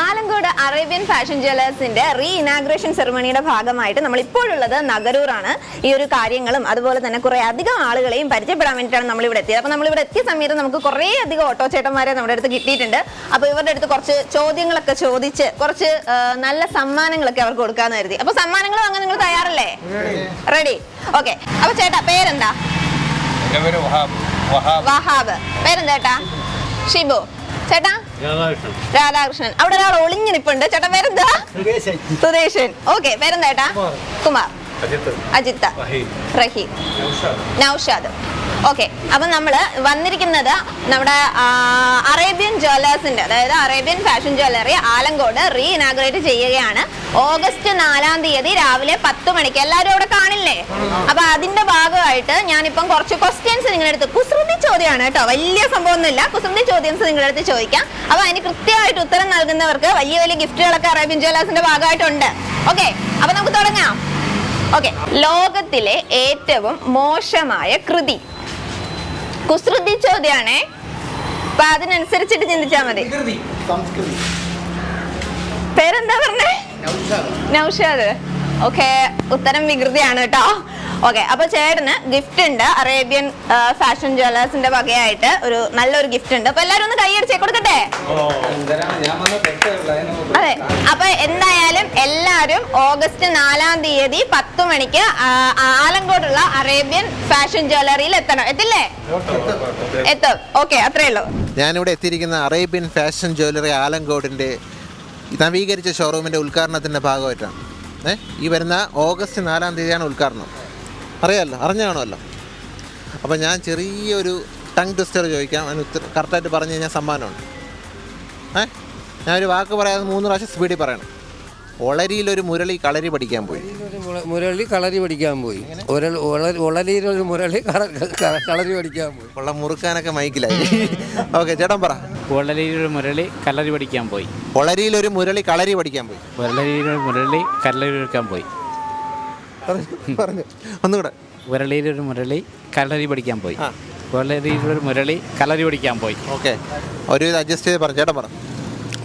Alankode Arabian fashion ജ്വല്ലേഴ്സിന്റെ re inauguration സെറമണിയുടെ ഭാഗമായിട്ട് നമ്മൾ ഇപ്പോഴുള്ളത് നഗരൂറാണ്. ഈ ഒരു കാര്യങ്ങളും അതുപോലെ തന്നെ കുറെ അധികം ആളുകളെയും പരിചയപ്പെടാൻ വേണ്ടിയിട്ടാണ് നമ്മൾ ഇവിടെ എത്തിയത്. അപ്പൊ നമ്മളിവിടെ എത്തിയ സമയത്ത് നമുക്ക് കുറേ അധികം ഓട്ടോ ചേട്ടന്മാരെ നമ്മുടെ അടുത്ത് കിട്ടിയിട്ടുണ്ട്. അപ്പൊ ഇവരുടെ അടുത്ത് കുറച്ച് ചോദ്യങ്ങളൊക്കെ ചോദിച്ച് കുറച്ച് നല്ല സമ്മാനങ്ങളൊക്കെ അവർക്ക് കൊടുക്കാന്ന് കരുതി. അപ്പൊ സമ്മാനങ്ങൾ വാങ്ങാൻ നിങ്ങൾ തയ്യാറല്ലേ? റെഡി? ഓക്കെ. അപ്പൊ ചേട്ടാ പേരെന്താ? വഹാബ്. പേരെന്താ ചേട്ടാ? ഷിബു. ചേട്ടാ? രാധാകൃഷ്ണൻ. അവിടെ ഒരാൾ ഒളിഞ്ഞു നിപ്പുണ്ട്. ചേട്ടാ പേരെന്താ? സുദേശൻ. ഓക്കെ. പേരെന്താ ചേട്ടാ? കുമാർ, അജിത്ത്, റഹീം, നൗഷാദ്. ഓക്കെ. അപ്പൊ നമ്മള് വന്നിരിക്കുന്നത് നമ്മുടെ അറേബ്യൻ ജ്വല്ലേഴ്സിന്റെ, അതായത് Arabian fashion jewellery Alangode re inaugurate ചെയ്യുകയാണ്. ഓഗസ്റ്റ് 4-ാം തീയതി രാവിലെ 10 മണിക്ക്. എല്ലാവരും അവിടെ കാണില്ലേ? അപ്പൊ അതിന്റെ ഭാഗമായിട്ട് ഞാനിപ്പം കുറച്ച് ക്വസ്റ്റ്യൻസ് നിങ്ങളുടെ അടുത്ത്, കുസൃതി ചോദ്യമാണ് കേട്ടോ, വലിയ സംഭവമൊന്നുമില്ല, കുസൃതി ചോദ്യംസ് നിങ്ങളുടെ അടുത്ത് ചോദിക്കാം. അപ്പൊ അതിന് കൃത്യമായിട്ട് ഉത്തരം നൽകുന്നവർക്ക് വലിയ വലിയ ഗിഫ്റ്റുകളൊക്കെ അറേബ്യൻ ജ്വല്ലേഴ്സിന്റെ ഭാഗമായിട്ടുണ്ട്. ഓക്കെ. അപ്പൊ നമുക്ക് തുടങ്ങാം. ഓക്കെ. ലോകത്തിലെ ഏറ്റവും മോശമായ കൃതി. കുസൃതി ചോദ്യാണേ, അപ്പൊ അതിനനുസരിച്ചിട്ട് ചിന്തിച്ചാ മതി. പേരെന്താ പറഞ്ഞേ? നൗഷാദ്. ഓക്കെ. ഉത്തരം വികൃതിയാണ് കേട്ടോ. ഓക്കെ. അപ്പൊ ചേട്ടന് ഗിഫ്റ്റ് ഉണ്ട്. അറേബ്യൻ ഫാഷൻ ജ്വല്ലേഴ്സിന്റെ വകയായിട്ട് ഒരു നല്ലൊരു ഗിഫ്റ്റ് ഉണ്ട്. അപ്പൊ എല്ലാരും ഒന്ന് കൈയടിച്ചേ കൊടുക്കട്ടെ. അതെ. അപ്പൊ എന്തായാലും എല്ലാരും ഓഗസ്റ്റ് 4-ാം തീയതി 10 മണിക്ക് ആലങ്കോടുള്ള അറേബ്യൻ ഫാഷൻ ജ്വല്ലറിയിൽ എത്തണം. എത്തില്ലേ? എത്തും. ഓക്കെ. അത്രേ ഉള്ളൂ. ഞാനിവിടെ എത്തിയിരിക്കുന്ന അറേബ്യൻ ഫാഷൻ ജ്വല്ലറി ആലങ്കോടിന്റെ നവീകരിച്ച ഷോറൂമിന്റെ ഉദ്ഘാടനത്തിന്റെ ഭാഗമായിട്ടാണ്. ഈ വരുന്ന ഓഗസ്റ്റ് 4-ാം തീയതിയാണ് ഉദ്ഘാടനം. അറിഞ്ഞു കാണുമല്ലോ. അപ്പോൾ ഞാൻ ചെറിയൊരു ടങ് ട്വിസ്റ്റർ ചോദിക്കാം, അതിന് കറക്റ്റായിട്ട് പറഞ്ഞു കഴിഞ്ഞാൽ സമ്മാനമുണ്ട്. ഞാനൊരു വാക്ക് പറയാതെ 3 പ്രാവശ്യം സ്പീഡിൽ പറയണം. ഒളരിയിലൊരു മുരളി കളരി പഠിക്കാൻ പോയി. മുരളി കളരി പഠിക്കാൻ പോയി. ഒളരിയിലൊരു മുരളി കളരി പഠിക്കാൻ പോയി. ഉള്ള മുറുക്കാനൊക്കെ മൈക്കിലായി. ഓക്കെ. ചേട്ടൻ പറ. ഒളരിയിലൊരു മുരളി കളരി പഠിക്കാൻ പോയി. ഒളരിയിലൊരു മുരളി കളരി പഠിക്കാൻ പോയി. ഒളരിയിലൊരു മുരളി കളരി പഠിക്കാൻ പോയി. പറഞ്ഞു ഒന്നുകൂടെ. ഉരളിയിലൊരു മുരളി കളരി പഠിക്കാൻ പോയി. ഒളരിയിലൊരു മുരളി കളരി പഠിക്കാൻ പോയി. ഓക്കെ. ഒരു ഇത് അഡ്ജസ്റ്റ് ചെയ്ത് പറഞ്ഞു. ചേട്ടൻ പറ.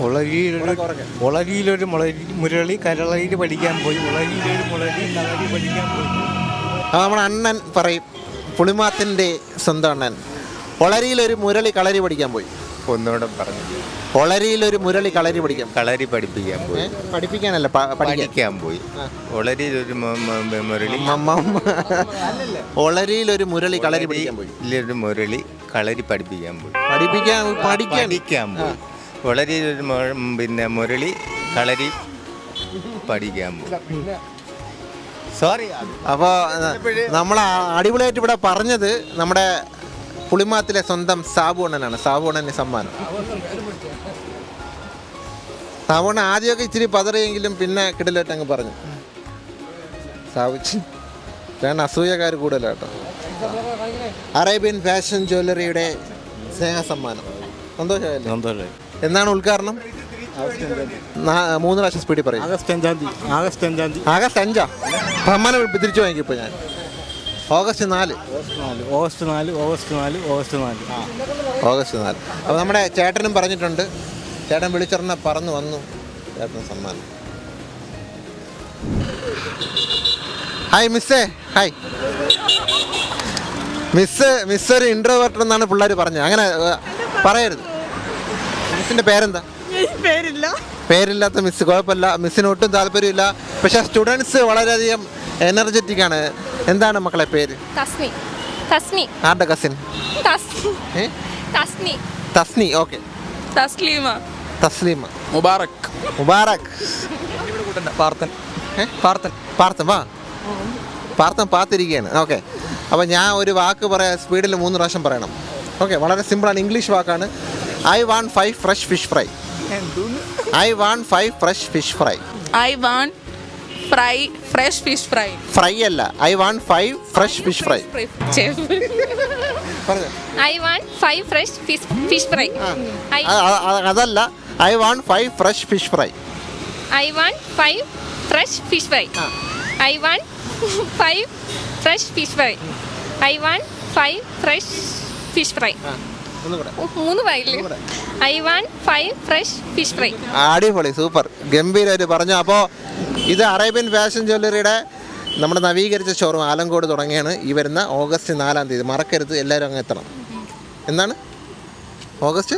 ഒളരിയിലൊരു മുരളി കളരി പഠിക്കാൻ പോയി. ഒളരിയിലൊരു മുരളി കളരി പഠിക്കാൻ പോയി. അത് നമ്മുടെ അണ്ണൻ പറയും, പുളിമാത്തിൻ്റെ സ്വന്തം അണ്ണൻ. ഒളരിയിലൊരു മുരളി കളരി പഠിക്കാൻ പോയി. ഒന്നുകൂടെ പറഞ്ഞു. ഒളരിയിലൊരു മുരളി കളരി പഠിക്കാൻ കളരി പഠിപ്പിക്കാൻ പോയി. പഠിപ്പിക്കാനല്ല, പഠിക്കാൻ പോയി. ഒളരിയിലൊരു മുരളി ഒളരിയിലൊരു മുരളി കളരി പഠിക്കാൻ പോയി. ഒരു മുരളി കളരി പഠിപ്പിക്കാൻ പോയി. പഠിക്കാൻ പോയി. ഒളരിയിലൊരു മുരളി കളരി പഠിക്കാൻ പോയി. സോറി. അപ്പോൾ നമ്മൾ അടിപൊളിയായിട്ട് ഇവിടെ പറഞ്ഞത് നമ്മുടെ പുളിമാത്തിലെ സ്വന്തം സാബുണ്ണനാണ്. സാബുണ്ണന് സമ്മാനം. സാബുണ്ണ ആദ്യമൊക്കെ ഇച്ചിരി പതറിയെങ്കിലും പിന്നെ കിടലായിട്ട് അങ്ങ് പറഞ്ഞു. സാബുച്ചി ഞാൻ അസൂയക്കാർ കൂടുതലാട്ടോ. അറേബ്യൻ ഫാഷൻ ജ്വല്ലറിയുടെ സ്നേഹ സമ്മാനം. സന്തോഷമായില്ലേ? എന്നാണ് ഉദ്ഘാടനം? 3 പ്രാവശ്യം സ്പീഡിൽ പറയും. ആഗസ്റ്റ് 5. സമ്മാനം തിരിച്ചു വാങ്ങിക്കും ഞാൻ. ഓഗസ്റ്റ് 4. അപ്പോൾ നമ്മുടെ ചേട്ടനും പറഞ്ഞിട്ടുണ്ട്. ചേട്ടൻ വിളിച്ചറിഞ്ഞ പറന്ന് വന്നു. ചേട്ടന് സമ്മാനം. ഹായ് മിസ്സേ. ഹായ് മിസ് ഒരു ഇൻട്രോവേർട്ട് എന്നാണ് പിള്ളേർ പറഞ്ഞത്. അങ്ങനെ പറയരുത്. മിസ്സിൻ്റെ പേരെന്താ? പേരില്ലാത്ത മിസ്. കുഴപ്പമില്ല, മിസ്സിന് ഒട്ടും താല്പര്യമില്ല. പക്ഷെ സ്റ്റുഡൻസ് വളരെയധികം എനർജറ്റിക് ആണ്. എന്താണ് മക്കളെ പേര്? ആരുടെ കസിൻ? തസ്നി. ഓക്കെ. തസ്ലീമ. മുബാറക്. പാർത്ഥൻ പാത്തിരിക്കുകയാണ്. ഓക്കെ. അപ്പോൾ ഞാൻ ഒരു വാക്ക് പറയാം, സ്പീഡിൽ 3 പ്രാവശ്യം പറയണം. ഓക്കെ. വളരെ സിമ്പിളാണ്. ഇംഗ്ലീഷ് വാക്കാണ്. I want 5 fresh fish fry. I want 5 fresh fish fry. fresh fish fry. Fry അല്ല. I want 5 fresh fish fry. I want 5 fresh fish fry. അതല്ല. I want 5 fresh fish fry. I want 5 fresh fish fry. I want 5 fresh fish fry. I want 5 fresh fish fry. ഒന്നുകൂടെ. 3 file. I want 5 fresh fish fry. അടിപൊളി, super, ഗംഭീരമായിട്ട് പറഞ്ഞു. അപ്പോൾ ഇത് Arabian fashion ജ്വല്ലറിയുടെ നമ്മുടെ നവീകരിച്ച showroom Alankode തുടങ്ങിയാണ്. ഈ വരുന്ന ഓഗസ്റ്റ് 4-ാം തീയതി. മറക്കരുത്, എല്ലാവരും അങ്ങ് എത്തണം. എന്താണ് ഓഗസ്റ്റ്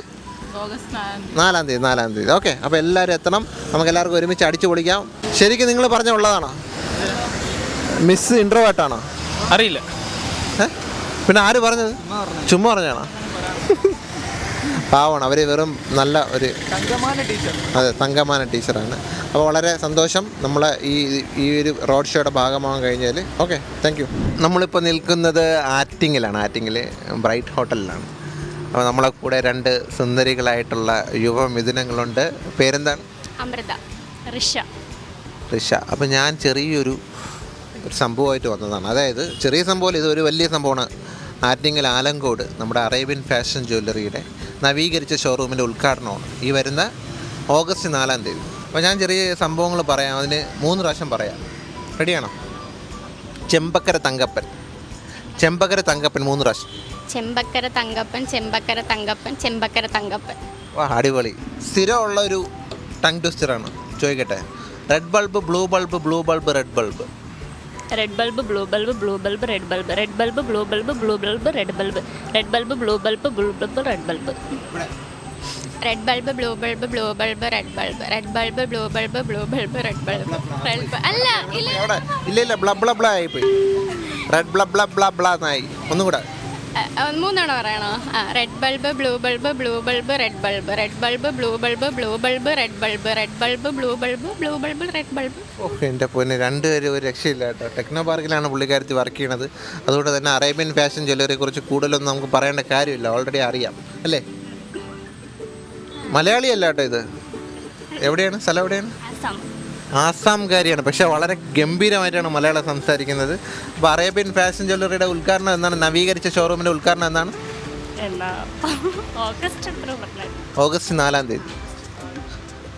4-ാം തീയതി. ഓക്കെ, അപ്പോൾ എല്ലാവരും എത്തണം. നമുക്ക് എല്ലാവർക്കും ഒരുമിച്ച് അടിച്ചു പൊളിക്കാം. ശരിക്കും നിങ്ങൾ പറഞ്ഞ ഉള്ളതാണോ? മിസ് ഇൻട്രോവേർട്ടാണോ? അറിയില്ല. പിന്നെ ആര് പറഞ്ഞത്? ചുമ്മാ പറഞ്ഞാണോ? പാവമാണ് അവർ, വെറും നല്ല ഒരു അതെ തങ്കമാന ടീച്ചറാണ്. അപ്പോൾ വളരെ സന്തോഷം നമ്മൾ ഈ ഒരു റോഡ് ഷോയുടെ ഭാഗമാകാൻ കഴിഞ്ഞാൽ. Okay, thank U. നമ്മളിപ്പോൾ നിൽക്കുന്നത് ആറ്റിങ്ങിലാണ്. ആറ്റിങ്ങിൽ ബ്രൈറ്റ് ഹോട്ടലിലാണ്. അപ്പോൾ നമ്മളെ കൂടെ 2 സുന്ദരികളായിട്ടുള്ള യുവമിഥുനങ്ങളുണ്ട്. പേരെന്താണ്? അമൃത, ഋഷ. അപ്പോൾ ഞാൻ ചെറിയൊരു സംഭവമായിട്ട് വന്നതാണ്. അതായത് ചെറിയ സംഭവം, ഇതൊരു വലിയ സംഭവമാണ്. ആറ്റിങ്ങൽ ആലങ്കോട് നമ്മുടെ അറേബ്യൻ ഫാഷൻ ജ്വല്ലറിയുടെ നവീകരിച്ച ഷോറൂമിൻ്റെ ഉദ്ഘാടനമാണ് ഈ വരുന്ന ഓഗസ്റ്റ് 4-ാം തീയതി. അപ്പോൾ ഞാൻ ചെറിയ സംഭവങ്ങൾ പറയാം, അതിന് 3 പ്രാവശ്യം പറയാം. റെഡിയാണോ? ചെമ്പക്കര തങ്കപ്പൻ 3 പ്രാവശ്യം. ചെമ്പക്കര തങ്കപ്പൻ. വാ, അടിപൊളി. സ്ഥിരമുള്ള ഒരു ടങ് ട്വിസ്റ്ററാണ്. ചോദിക്കട്ടെ, red bulb, blue bulb, blue bulb, red bulb. Red bulb, blue bulb, blue bulb, red bulb. Red bulb, blue bulb, blue bulb, red bulb. Red bulb, blue bulb, blue bulb, red bulb. Red bulb, blue bulb, blue bulb, red bulb. Red bulb, blue bulb, blue bulb, red bulb. അല്ല, ഇല്ല, ബ്ല ആയിപ്പോയി. Red ബ്ല എന്നായി. ഒന്നുകൂടെ 3 തവണ പറയണോ? Red bulb, blue bulb, blue bulb, red bulb. Red bulb, blue bulb, blue bulb, red bulb. Red bulb, blue bulb, blue bulb, red bulb. എൻ്റെ പൊന്നെ, 2 പേരും ഒരു രക്ഷയില്ല കേട്ടോ. ടെക്നോ പാർക്കിലാണ് പുള്ളിക്കാരത്തി വർക്ക് ചെയ്യണത്. അതുകൊണ്ട് തന്നെ അറേബ്യൻ ഫാഷൻ ജ്വല്ലറിയെ കുറിച്ച് കൂടുതലൊന്നും നമുക്ക് പറയേണ്ട കാര്യമില്ല, ഓൾറെഡി അറിയാം അല്ലേ? മലയാളിയല്ല കേട്ടോ ഇത്. എവിടെയാണ് സ്ഥലം? എവിടെയാണ്? ആസാംകാരിയാണ്, പക്ഷേ വളരെ ഗംഭീരമായിട്ടാണ് മലയാളം സംസാരിക്കുന്നത്. അപ്പോൾ അറേബ്യൻ ഫാഷൻ ജ്വല്ലറിയുടെ ഉദ്ഘാടനം എന്നാണ്? നവീകരിച്ച ഷോറൂമിൻ്റെ ഉദ്ഘാടനം എന്നാണ്? ഓഗസ്റ്റ് 4-ാം തീയതി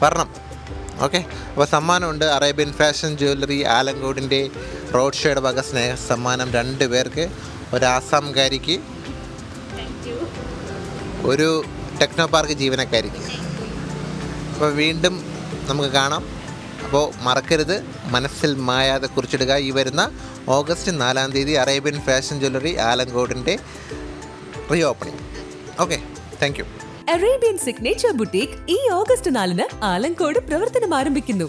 വരണം. ഓക്കെ, അപ്പോൾ സമ്മാനമുണ്ട്. അറേബ്യൻ ഫാഷൻ ജ്വല്ലറി ആലങ്കോടിൻ്റെ റോഡ് ഷോയുടെ വക സ്നേഹ സമ്മാനം 2 പേർക്ക്. ഒരു ആസാംകാരിക്ക്, ഒരു ടെക്നോ പാർക്ക് ജീവനക്കാരിക്ക്. അപ്പോൾ വീണ്ടും നമുക്ക് കാണാം. അപ്പോൾ മറക്കരുത്, മനസ്സിൽ മായാതെ കുറിച്ചിടുക. ഈ വരുന്ന ഓഗസ്റ്റ് 4-ാം തീയതി അറേബ്യൻ ഫാഷൻ ജ്വല്ലറി ആലങ്കോടിൻ്റെ re opening. Okay, thank you. Arabian signature boutique ഈ ഓഗസ്റ്റ് 4-ന് ആലങ്കോട് പ്രവർത്തനം ആരംഭിക്കുന്നു.